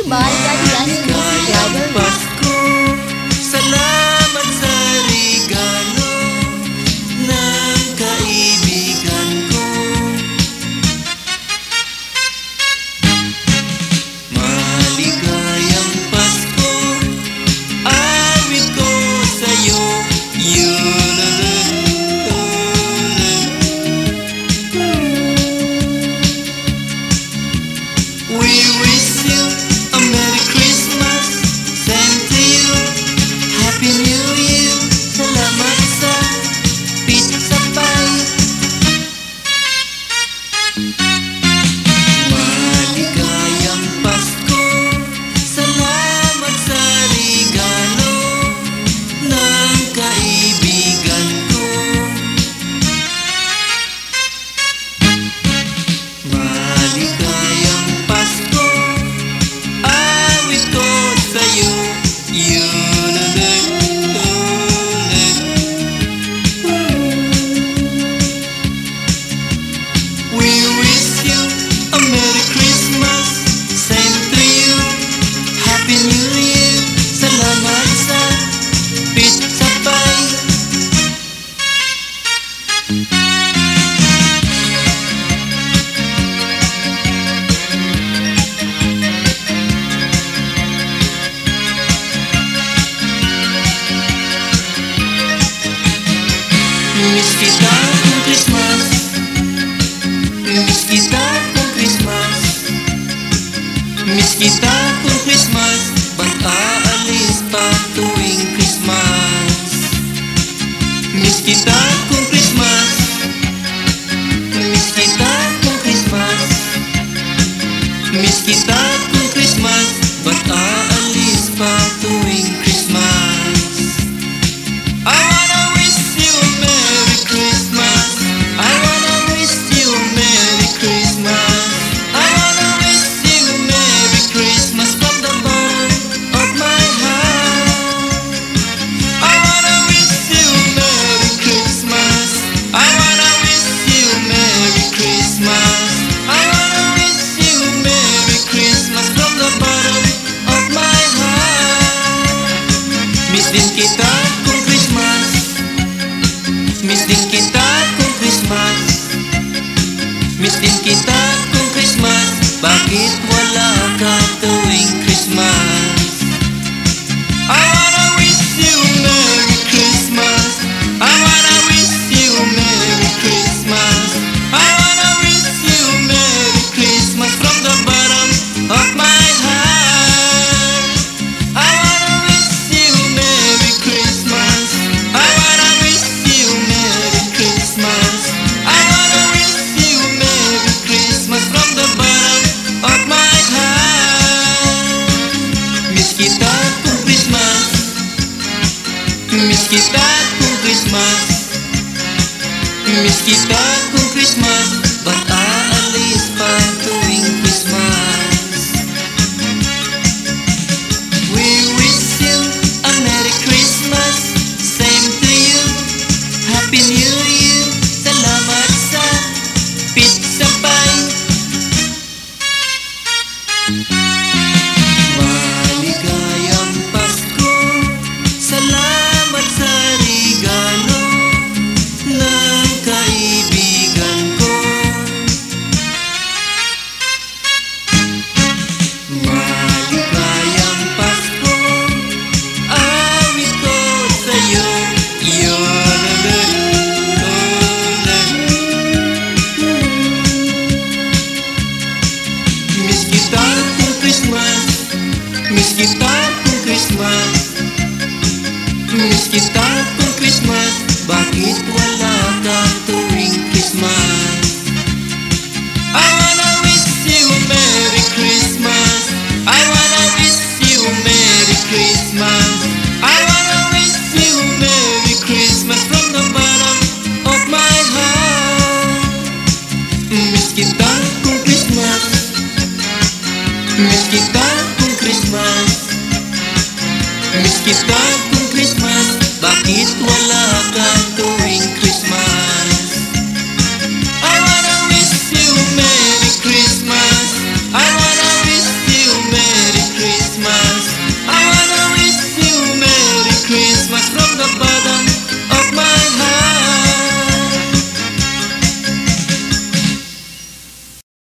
Maligayang Pasko, salamat sa regalo ng kaibigan ko. Maligayang Pasko, awit ko sa'yo. We wish you a Merry Christmas, same to you, Happy New Year. Salamat sa pizza pie. Maligayang Pasko, salamat sa regalo ng kaibigan ko. Maligayang Pasko, awit ko sa'yo. We wish you a Merry Christmas, same to you, Happy New Year. Salamat sa pizza pie. Miss kita kung Christmas, miss kita kung Christmas, miss kita kung Christmas. Ba't aalis pa tuwing Christmas? Miss kita kung Christmas, miss kita kung Christmas, miss kita kung Christmas. Ba't aalis pa tuwing Christmas? I wanna wish you a Merry Christmas. I wanna wish you a Merry Christmas. I wanna wish you a Merry Christmas from the bottom of my heart. I wanna wish you a Merry Christmas. I wanna wish you a Merry Christmas. I wanna wish you a Merry Christmas from the bottom of my heart. Miss din kita kung Christmas, miss din kita kung Christmas, miss din kita kung Christmas. Bakit wala ka tuwing Christmas? I wanna wish you a Merry Christmas. I wanna wish you a Merry Christmas. I wanna wish you a Merry Christmas from the bottom of my heart. I wanna wish you a Merry Christmas. I wanna wish you a Merry Christmas. I wanna wish you a Merry Christmas from the bottom of my heart. Miss kita kung Christmas, miss kita kung Christmas, miss kita kung Christmas. Ba't aalis pa tuwing Christmas? We wish you a Merry Christmas, same to you, Happy New Year. Salamat sa pizza pie. Maligayang Pasko, salamat sa regalo ng kaibigan ko. Maligayang Pasko, awit ko sa'yo. Miss kita kung Christmas, miss kita kung Christmas, miss kita kung Christmas. Bakit wala ka tuwing Christmas? I wanna wish you a Merry Christmas. I wanna wish you a Merry Christmas. I wanna wish you a Merry Christmas from the bottom of my heart. Miss kita kung Christmas, miss kita kung Christmas, miss kita kung Christmas. Bakit wala